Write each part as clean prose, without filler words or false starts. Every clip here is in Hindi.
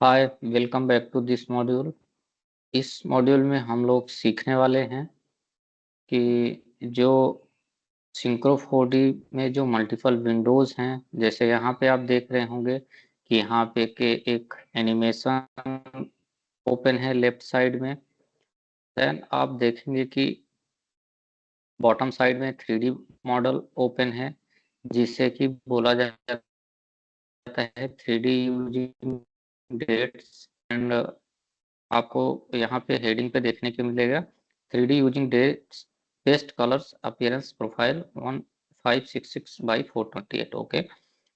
Hi, welcome back to this module. इस मॉड्यूल में हम लोग सीखने वाले हैं कि जो सिंक्रो 4D में जो मल्टीपल विंडोज़ हैं, जैसे यहाँ पे आप देख रहे होंगे कि यहाँ पे के एक एनिमेशन ओपन है लेफ्ट साइड में। देन आप देखेंगे कि बॉटम साइड में 3D मॉडल ओपन है, जिसे कि बोला जाता है 3D यूजिंग डेट्स एंड आपको यहाँ पे हेडिंग पे देखने को मिलेगा 3D using dates best colours appearance profile 1566 by 428। Okay,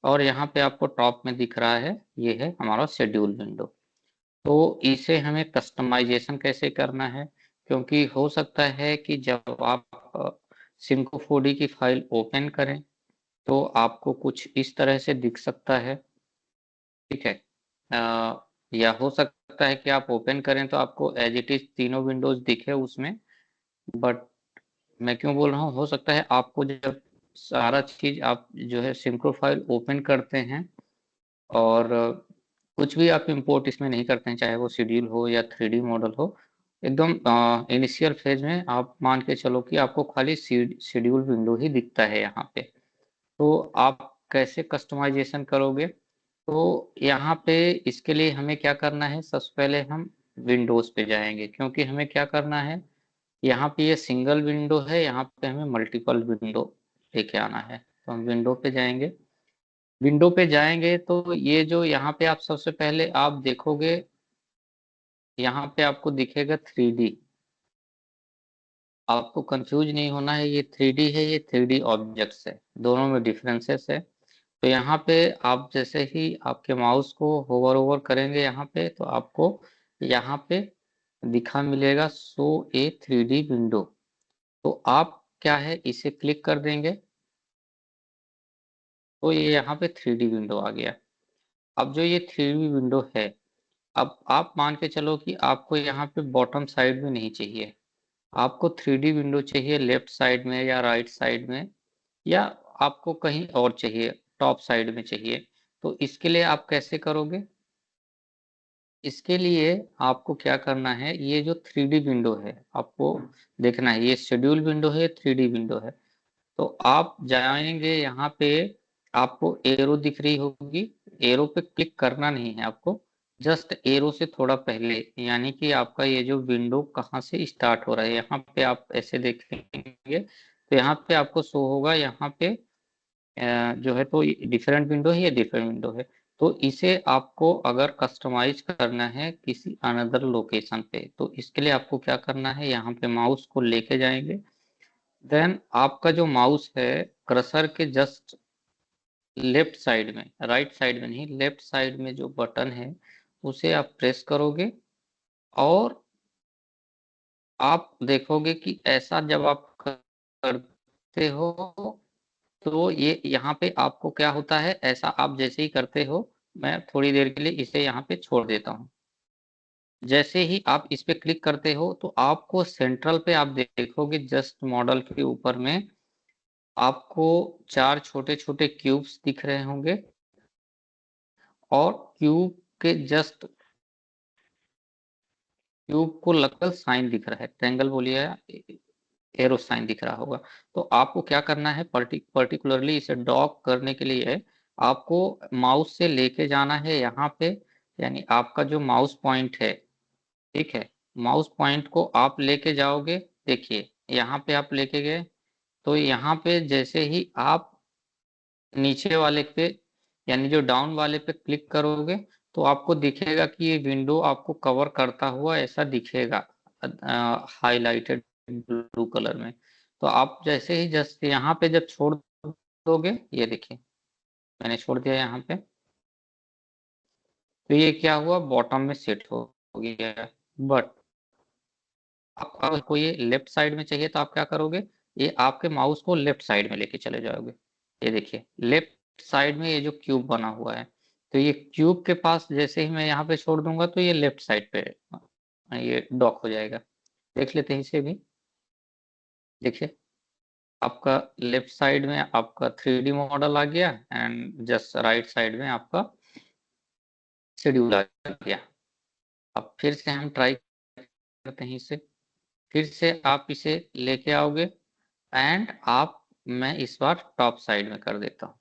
और यहाँ पे आपको टॉप में दिख रहा है, ये है हमारा शेड्यूल विंडो। तो इसे हमें कस्टमाइजेशन कैसे करना है, क्योंकि हो सकता है कि जब आप सिंको 4D की फाइल ओपन करें तो आपको कुछ इस तरह से दिख सकता है। ठीक है। या हो सकता है कि आप ओपन करें तो आपको एज इट इज तीनों विंडोज दिखे उसमें। बट मैं क्यों बोल रहा हूँ, हो सकता है आपको जब सारा चीज आप जो है सिंक्रो फाइल ओपन करते हैं और कुछ भी आप इंपोर्ट इसमें नहीं करते हैं, चाहे वो शेड्यूल हो या 3D मॉडल हो, एकदम इनिशियल फेज में आप मान के चलो कि आपको खाली शेड्यूल विंडो ही दिखता है यहाँ पे। तो आप कैसे कस्टमाइजेशन करोगे? तो यहाँ पे इसके लिए हमें क्या करना है, सबसे पहले हम विंडोज पे जाएंगे, क्योंकि हमें क्या करना है, यहाँ पे ये सिंगल विंडो है, यहाँ पे हमें मल्टीपल विंडो लेके आना है। तो हम विंडो पे जाएंगे। विंडो पे जाएंगे तो ये जो यहाँ पे आप सबसे पहले आप देखोगे, यहाँ पे आपको दिखेगा 3D। आपको कंफ्यूज नहीं होना है, ये 3D है, ये 3D ऑब्जेक्ट्स है, दोनों में डिफरेंसेस है। तो यहाँ पे आप जैसे ही आपके माउस को होवर ओवर करेंगे यहाँ पे, तो आपको यहाँ पे दिखा मिलेगा शो ए 3D विंडो। तो आप क्या है, इसे क्लिक कर देंगे तो ये यहाँ पे 3D विंडो आ गया। अब जो ये 3D विंडो है, अब आप मान के चलो कि आपको यहाँ पे बॉटम साइड में नहीं चाहिए, आपको 3D विंडो चाहिए लेफ्ट साइड में या राइट साइड में, या आपको कहीं और चाहिए, टॉप साइड में चाहिए। तो इसके लिए आप कैसे करोगे? इसके लिए आपको क्या करना है, ये जो 3D विंडो है आपको देखना है, ये शेड्यूल विंडो है, 3D विंडो है। तो आप जाएंगे यहाँ पे, आपको एरो दिख रही होगी, एरो पे क्लिक करना नहीं है आपको, जस्ट एरो से थोड़ा पहले, यानी कि आपका ये जो विंडो कहाँ से स्टार्ट हो रहा है, यहाँ पे आप ऐसे देखेंगे तो यहाँ पे आपको शो होगा, यहाँ पे जो है तो डिफरेंट विंडो है, ये डिफरेंट विंडो है। तो इसे आपको अगर कस्टमाइज करना है किसी अनदर लोकेशन पे, तो इसके लिए आपको क्या करना है, यहाँ पे माउस को लेके जाएंगे। देन आपका जो माउस है, कर्सर के जस्ट लेफ्ट साइड में, राइट साइड में नहीं, लेफ्ट साइड में जो बटन है उसे आप प्रेस करोगे, और आप देखोगे कि ऐसा जब आप करते हो तो ये यहाँ पे आपको क्या होता है, ऐसा आप जैसे ही करते हो, मैं थोड़ी देर के लिए इसे यहाँ पे छोड़ देता हूँ। जैसे ही आप इस पे क्लिक करते हो तो आपको सेंट्रल पे आप देखोगे, जस्ट मॉडल के ऊपर में आपको चार छोटे छोटे क्यूब्स दिख रहे होंगे, और क्यूब के जस्ट, क्यूब को लगभग साइन दिख रहा है, ट्रायंगल बोलिए या एरो साइन दिख रहा होगा। तो आपको क्या करना है, पर्टिकुलरली इसे डॉक करने के लिए आपको माउस से लेके जाना है यहाँ पे, यानी आपका जो माउस पॉइंट है, ठीक है, माउस पॉइंट को आप लेके जाओगे। देखिए यहाँ पे आप लेके गए, तो यहाँ पे जैसे ही आप नीचे वाले पे, यानी जो डाउन वाले पे क्लिक करोगे, तो आपको दिखेगा कि ये विंडो आपको कवर करता हुआ ऐसा दिखेगा, हाईलाइटेड ब्लू कलर में। तो आप जैसे ही जस्ट यहाँ पे जब छोड़ दोगे, ये देखिए मैंने छोड़ दिया यहाँ पे, तो ये क्या हुआ, बॉटम में सेट हो गया। बट आप आपको ये लेफ्ट साइड में चाहिए तो आप क्या करोगे, ये आपके माउस को लेफ्ट साइड में लेके चले जाओगे। ये देखिए लेफ्ट साइड में ये जो क्यूब बना हुआ है, तो ये क्यूब के पास जैसे ही मैं यहाँ पे छोड़ दूंगा तो ये लेफ्ट साइड पे ये डॉक हो जाएगा। देख लेते हैं इसे भी। देखिए आपका लेफ्ट साइड में आपका 3D मॉडल आ गया, एंड जस्ट राइट साइड में आपका शेड्यूल आ गया। अब फिर से हम ट्राई करते हैं इसे, फिर से आप इसे लेके आओगे एंड आप मैं इस बार टॉप साइड में कर देता हूँ।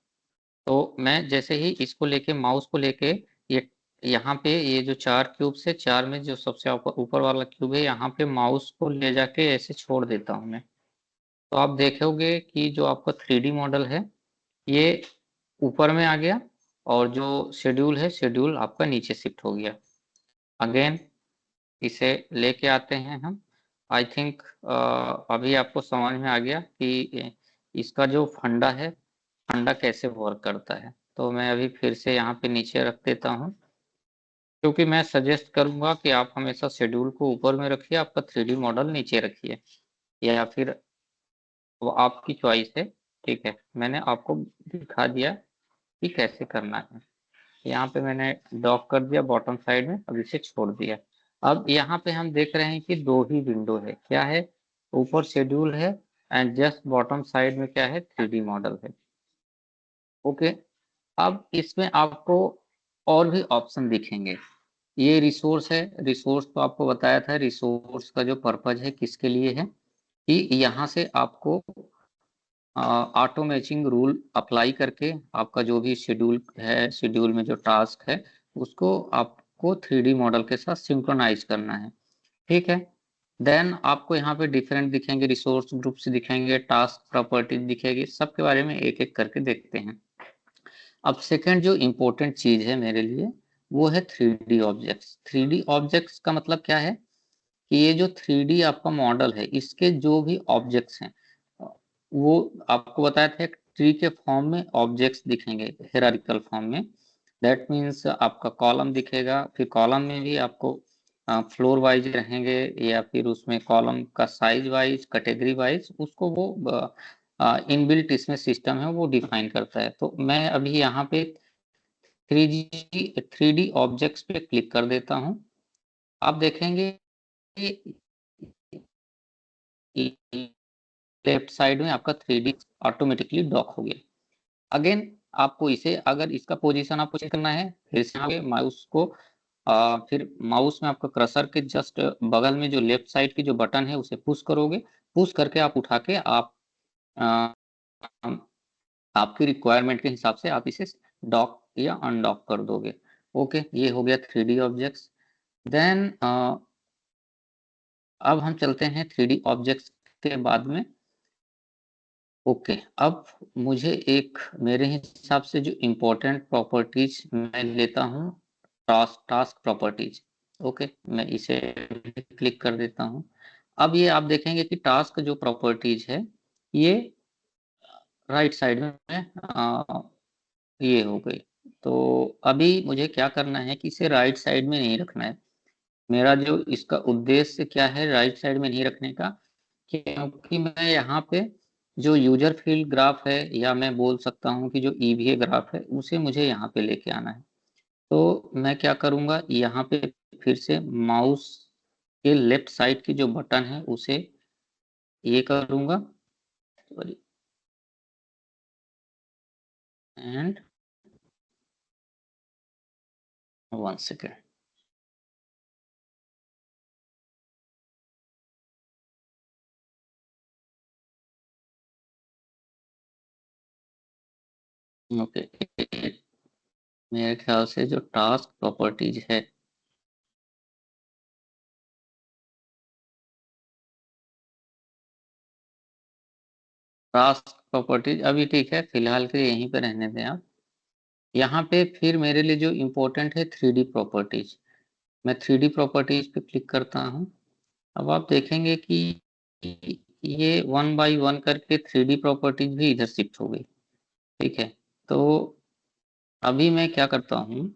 तो मैं जैसे ही इसको लेके माउस को लेके ये यहाँ पे ये जो 4 क्यूब से 4 में जो सबसे ऊपर ऊपर वाला क्यूब है यहाँ पे माउस को ले जाके ऐसे छोड़ देता हूँ मैं। तो आप देखोगे कि जो आपका 3D मॉडल है ये ऊपर में आ गया और जो शेड्यूल है शेड्यूल आपका नीचे शिफ्ट हो गया। अगेन इसे लेके आते हैं हम। आई थिंक अभी आपको समझ में आ गया कि इसका जो फंडा है, फंडा कैसे वर्क करता है। तो मैं अभी फिर से यहाँ पे नीचे रख देता हूँ, क्योंकि मैं सजेस्ट करूँगा कि आप हमेशा शेड्यूल को ऊपर में रखिए, आपका 3D मॉडल नीचे रखिए, या फिर वो आपकी चॉइस है। ठीक है, मैंने आपको दिखा दिया कि कैसे करना है। यहाँ पे मैंने डॉक कर दिया बॉटम साइड में, अब इसे छोड़ दिया। अब यहाँ पे हम देख रहे हैं कि 2 ही विंडो है, क्या है? ऊपर शेड्यूल है एंड जस्ट बॉटम साइड में क्या है? 3D मॉडल है। ओके, अब इसमें आपको और भी ऑप्शन दिखेंगे। ये रिसोर्स है, रिसोर्स तो आपको बताया था, रिसोर्स का जो पर्पज है किसके लिए है कि यहाँ से आपको ऑटो मैचिंग रूल अप्लाई करके आपका जो भी शेड्यूल है, शेड्यूल में जो टास्क है उसको आपको 3D मॉडल के साथ सिंक्रोनाइज करना है। ठीक है, देन आपको यहाँ पे डिफरेंट दिखेंगे, रिसोर्स ग्रुप्स दिखेंगे, टास्क प्रॉपर्टीज दिखेगी, सबके बारे में एक एक करके देखते हैं। अब सेकंड जो इम्पोर्टेंट चीज है मेरे लिए वो है 3D ऑब्जेक्ट्स। 3D ऑब्जेक्ट्स का मतलब क्या है कि ये जो 3D आपका मॉडल है इसके जो भी ऑब्जेक्ट्स हैं वो आपको बताया था एक ट्री के फॉर्म में ऑब्जेक्ट्स दिखेंगे, हेरारिकल फॉर्म में। दैट मीन्स आपका कॉलम दिखेगा, फिर कॉलम में भी आपको फ्लोर वाइज रहेंगे या फिर उसमें कॉलम का साइज वाइज, कैटेगरी वाइज उसको वो इनबिल्ट इसमें सिस्टम है वो डिफाइन करता है। तो मैं अभी यहाँ पे 3D ऑब्जेक्ट्स पे क्लिक कर देता हूँ। आप देखेंगे कि लेफ्ट साइड में आपका 3D ऑटोमेटिकली डॉक हो गया। अगेन आपको इसे अगर इसका पोजीशन आपको चेक करना है फिर से आगे माउस को फिर माउस में आपका क्रसर के जस्ट बगल में जो लेफ्ट साइड की जो बटन है उसे पुश करोगे, पुश करके आप उठा के आप अ, आपकी रिक्वायरमेंट के हिसाब से आप इसे डॉक या अनडॉक कर दोगे। ओके, ये हो गया 3D ऑब्जेक्ट्स। देन अब हम चलते हैं 3D ऑब्जेक्ट्स के बाद में। ओके, अब मुझे एक मेरे हिसाब से जो इम्पोर्टेंट प्रॉपर्टीज मैं लेता हूँ, टास्क टास्क प्रॉपर्टीज। ओके, मैं इसे क्लिक कर देता हूँ। अब ये आप देखेंगे कि टास्क जो प्रॉपर्टीज है ये राइट साइड में ये हो गई। तो अभी मुझे क्या करना है कि इसे राइट साइड में नहीं रखना है। मेरा जो इसका उद्देश्य क्या है राइट साइड में नहीं रखने का, क्योंकि मैं यहाँ पे जो यूजर फील्ड ग्राफ है या मैं बोल सकता हूँ कि जो ईवीए ग्राफ है उसे मुझे यहाँ पे लेके आना है। तो मैं क्या करूँगा, यहाँ पे फिर से माउस के लेफ्ट साइड की जो बटन है उसे ये करूँगा, सॉरी, एंड 1 सेकेंड। ओके, मेरे ख्याल से जो टास्क प्रॉपर्टीज है, टास्क प्रॉपर्टीज अभी ठीक है, फिलहाल के लिए यहीं पे रहने दें आप। यहाँ पे फिर मेरे लिए जो इम्पोर्टेंट है 3D प्रॉपर्टीज, मैं 3D प्रॉपर्टीज पे क्लिक करता हूँ। अब आप देखेंगे कि ये 1 बाई 1 करके 3D प्रॉपर्टीज भी इधर शिफ्ट हो गई। ठीक है, तो अभी मैं क्या करता हूँ,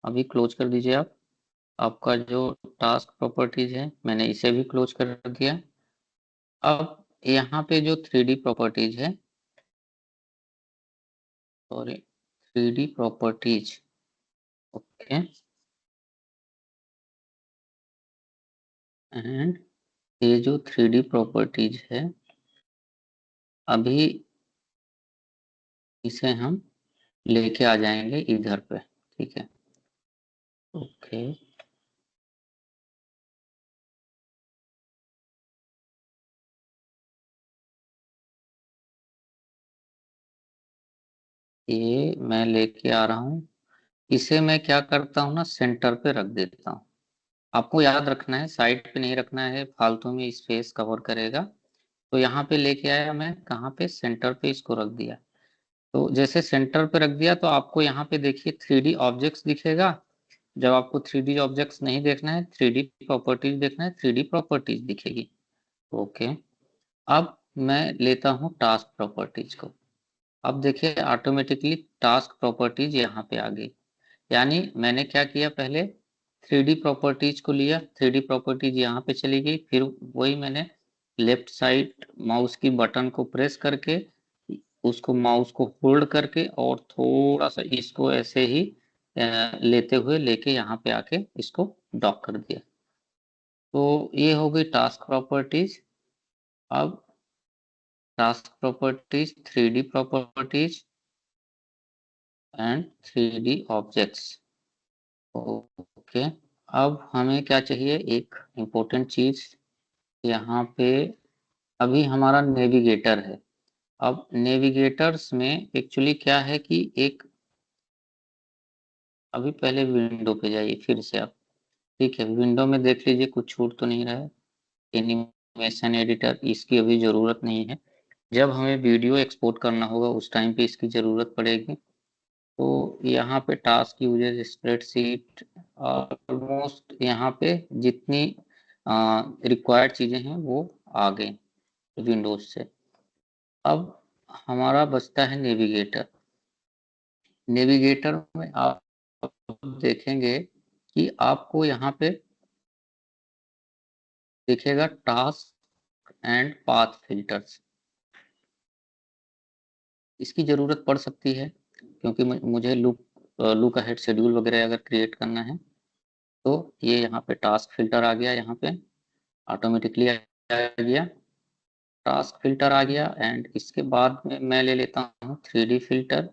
अभी क्लोज कर दीजिए आप। आपका जो टास्क प्रॉपर्टीज है मैंने इसे भी क्लोज कर दिया। अब यहाँ पे जो 3D प्रॉपर्टीज है, sorry 3D properties, okay, and ये जो 3D प्रॉपर्टीज है अभी इसे हम लेके आ जाएंगे इधर पे, ठीक है, ओके। ये मैं लेके आ रहा हूँ, इसे मैं क्या करता हूँ ना, सेंटर पे रख देता हूँ। आपको याद रखना है, साइड पे नहीं रखना है, फालतू में स्पेस कवर करेगा। तो यहाँ पे लेके आया मैं, कहाँ पे, सेंटर पे इसको रख दिया। तो जैसे सेंटर पे रख दिया तो आपको यहाँ पे देखिए 3D ऑब्जेक्ट्स दिखेगा। जब आपको 3D ऑब्जेक्ट्स नहीं देखना है, 3D प्रॉपर्टीज देखना है, 3D प्रॉपर्टीज दिखेगी, ओके। अब मैं लेता हूँ टास्क प्रॉपर्टीज को। अब देखिए ऑटोमेटिकली टास्क प्रॉपर्टीज यहाँ पे आ गई। यानी मैंने क्या किया, पहले 3D प्रॉपर्टीज को लिया, 3D प्रॉपर्टीज यहाँ पे चली गई, फिर वही मैंने लेफ्ट साइड माउस की बटन को प्रेस करके उसको, माउस को होल्ड करके और थोड़ा सा इसको ऐसे ही लेते हुए लेके यहाँ पे आके इसको डॉक कर दिया। तो ये हो गई टास्क प्रॉपर्टीज। अब task properties, 3D properties and 3D objects, okay. अब हमें क्या चाहिए, एक इम्पोर्टेंट चीज यहाँ पे, अभी हमारा नेविगेटर है। अब नेविगेटर्स में एक्चुअली क्या है कि एक, अभी पहले विंडो पे जाइए फिर से आप, ठीक है, विंडो में देख लीजिए कुछ छूट तो नहीं रहा है। एनिमेशन एडिटर इसकी अभी ज़रूरत नहीं है, जब हमें वीडियो एक्सपोर्ट करना होगा उस टाइम पे इसकी ज़रूरत पड़ेगी। तो यहाँ पे टास्क यूजर स्प्रेडशीट, ऑलमोस्ट यहाँ पे जितनी रिक्वायर्ड चीज़ें हैं वो आ गई विंडोज से। अब हमारा बचता है नेविगेटर। नेविगेटर में आप देखेंगे कि आपको यहाँ पे दिखेगा टास्क एंड पाथ फिल्टर्स। इसकी ज़रूरत पड़ सकती है क्योंकि मुझे लुक अहेड शेड्यूल वगैरह अगर क्रिएट करना है तो ये यहाँ पे टास्क फिल्टर आ गया, यहाँ पे ऑटोमेटिकली आ गया, टास्क फिल्टर आ गया। एंड इसके बाद में मैं ले लेता हूँ 3D filter.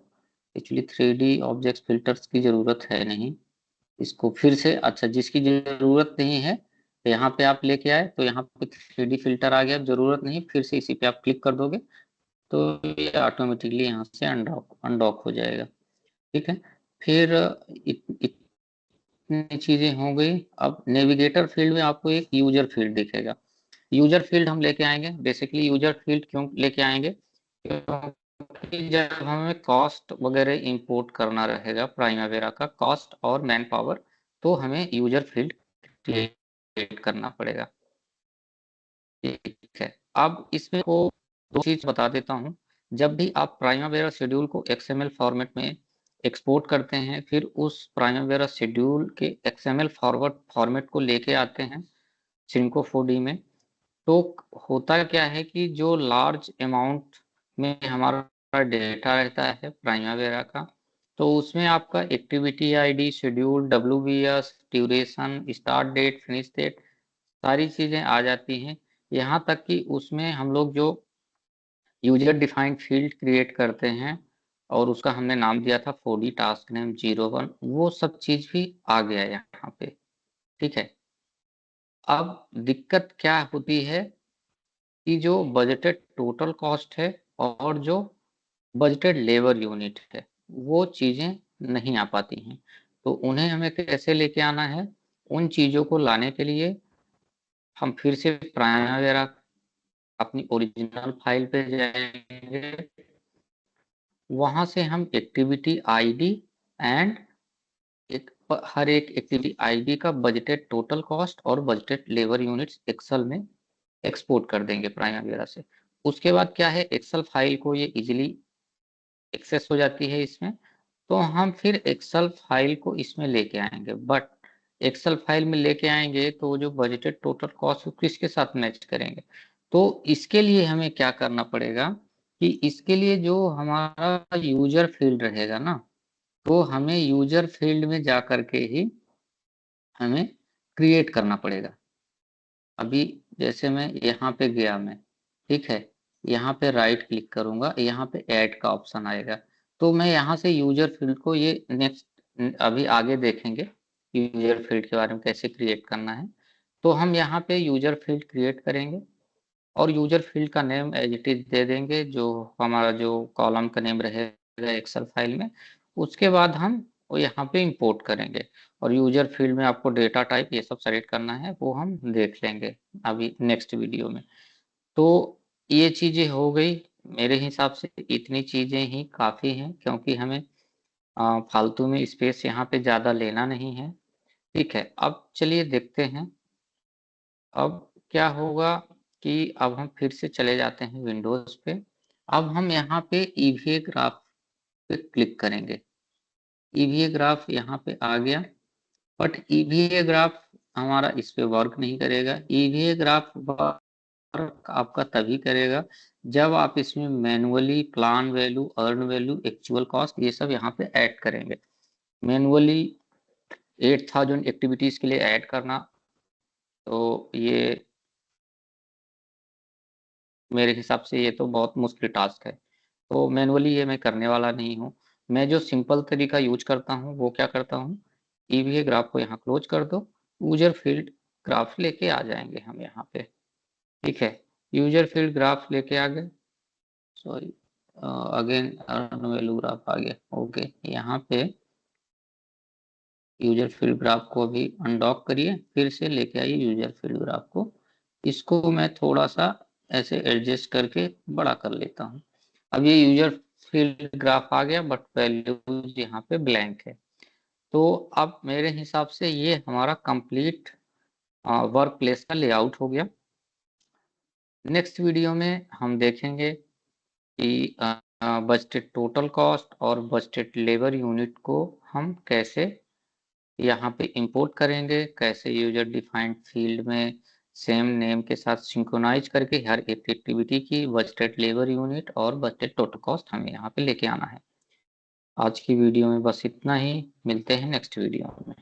Actually 3D object filters की ज़रूरत है नहीं, इसको फिर से, अच्छा जिसकी ज़रूरत नहीं है यहाँ पे आप लेके आए तो यहाँ पे 3D फिल्टर आ गया, ज़रूरत नहीं, फिर से इसी पे आप क्लिक कर दोगे तो ये ऑटोमेटिकली यहाँ से अनडॉक अनडॉक हो जाएगा, ठीक है। फिर इतनी चीज़ें हो गई। अब नेविगेटर फील्ड में आपको एक यूजर फील्ड दिखेगा। यूजर फील्ड हम लेके आएंगे, बेसिकली यूजर फील्ड क्यों लेके आएंगे, क्योंकि जब हमें कॉस्ट वगैरह इंपोर्ट करना रहेगा प्राइमावेरा का कॉस्ट और मैन पावर, तो हमें यूजर फील्ड क्रिएट करना पड़ेगा, ठीक है। अब इसमें को दो चीज बता देता हूँ। जब भी आप प्राइमावेरा शेड्यूल को XML फॉर्मेट में एक्सपोर्ट करते हैं, फिर उस प्राइमावेरा शेड्यूल के XML फॉरवर्ड फॉर्मेट को लेके आते हैं सिंको 4D में, तो होता क्या है कि जो लार्ज अमाउंट में हमारा डेटा रहता है प्राइमावेरा का, तो उसमें आपका activity ID, schedule, WBS, duration, start date, finish date, सारी चीज़ें आ जाती हैं। यहाँ तक कि उसमें हम लोग जो यूजर डिफाइंड फील्ड क्रिएट करते हैं और उसका हमने नाम दिया था 4D टास्क नेम 01, वो सब चीज़ भी आ गया है यहाँ पे, ठीक है। अब दिक्कत क्या होती है कि जो बजटेड टोटल कॉस्ट है और जो बजटेड लेबर यूनिट है वो चीज़ें नहीं आ पाती हैं। तो उन्हें हमें कैसे लेके आना है, उन चीज़ों को लाने के लिए हम फिर से प्राइमावेरा अपनी ओरिजिनल फाइल पे जाएंगे, वहां से हम एक्टिविटी आईडी एंड हर एक एक्टिविटी आईडी का बजटेड टोटल कॉस्ट और बजटेड लेबर यूनिट्स एक्सेल में एक्सपोर्ट कर देंगे प्राइमावेरा से। उसके बाद क्या है, एक्सेल फाइल को ये इजीली एक्सेस हो जाती है इसमें, तो हम फिर एक्सेल फाइल को इसमें लेके आएंगे। बट एक्सेल फाइल में लेके आएँगे तो जो बजटेड टोटल कॉस्ट किसके साथ मैच करेंगे? तो इसके लिए हमें क्या करना पड़ेगा कि इसके लिए जो हमारा यूज़र फ़ील्ड रहेगा ना, तो हमें यूज़र फ़ील्ड में जाकर के ही हमें क्रिएट करना पड़ेगा। अभी जैसे मैं यहाँ पे गया मैं, ठीक है? यहाँ पे राइट क्लिक करूँगा, यहाँ पे ऐड का ऑप्शन आएगा। तो मैं यहाँ से यूज़र फ़ील्ड को ये अभी आगे देखेंगे, यूज़र फ़ील्ड के बारे में कैसे क्रिएट करना है। तो हम यहाँ पे यूज़र फ़ील्ड क्रिएट करेंगे और यूज़र फ़ील्ड का name as it is they देंगे, जो हमारा जो कॉलम का नेम रहेगा एक्सेल फ़ाइल में। उसके बाद हम वो यहाँ पे इम्पोर्ट करेंगे और यूज़र फ़ील्ड में आपको डेटा टाइप ये सब सेलेक्ट करना है, वो हम देख लेंगे अभी नेक्स्ट वीडियो में। तो ये चीज़ें हो गई, मेरे हिसाब से इतनी चीज़ें ही काफ़ी हैं, क्योंकि हमें फालतू में स्पेस यहाँ पे ज़्यादा लेना नहीं है, ठीक है? अब चलिए देखते हैं, अब क्या होगा कि अब हम फिर से चले जाते हैं विंडोज़ पे। अब हम यहाँ पे ईवीए ग्राफ पे क्लिक करेंगे। ईवीए ग्राफ यहाँ पे आ गया, बट ईवीए ग्राफ हमारा इस पे वर्क नहीं करेगा। ईवीए ग्राफ वर्क आपका तभी करेगा जब आप इसमें manually plan value, earn value, actual cost ये सब यहाँ पे ऐड करेंगे। मैनुअली 8000 एक्टिविटीज़ के लिए ऐड करना, तो ये मेरे हिसाब से ये तो बहुत मुश्किल टास्क है। तो मैनुअली ये मैं करने वाला नहीं हूँ। मैं जो सिंपल तरीका यूज़ करता हूँ, वो क्या करता हूँ, ईवीए ग्राफ को यहाँ क्लोज़ कर दो, यूज़र फ़ील्ड ग्राफ लेके आ जाएँगे हम यहाँ पे, ठीक है? यूज़र फ़ील्ड ग्राफ लेके आ गए, sorry again earn value graph आ गया, ओके। यहाँ पे यूज़र फ़ील्ड ग्राफ को अभी अनडॉक करिए, फिर से लेके आइए यूज़र फ़ील्ड ग्राफ को। इसको मैं थोड़ा-सा ऐसे एडजस्ट करके बड़ा कर लेता हूँ। अब ये यूज़र फ़ील्ड ग्राफ आ गया, बट वैल्यूज़ यहाँ पे ब्लैंक है। तो अब मेरे हिसाब से ये हमारा कंप्लीट वर्क प्लेस का लेआउट हो गया। नेक्स्ट वीडियो में हम देखेंगे कि बजटेड टोटल कॉस्ट और बजटेड लेबर यूनिट को हम कैसे यहाँ पे इंपोर्ट करेंगे, कैसे यूज़र डिफाइंड फ़ील्ड में सेम नेम के साथ सिंक्रोनाइज़ करके हर एक एक्टिविटी की बजटेड लेबर यूनिट और बजटेड टोटल कॉस्ट हमें यहाँ पे लेके आना है। आज की वीडियो में बस इतना ही, मिलते हैं नेक्स्ट वीडियो में।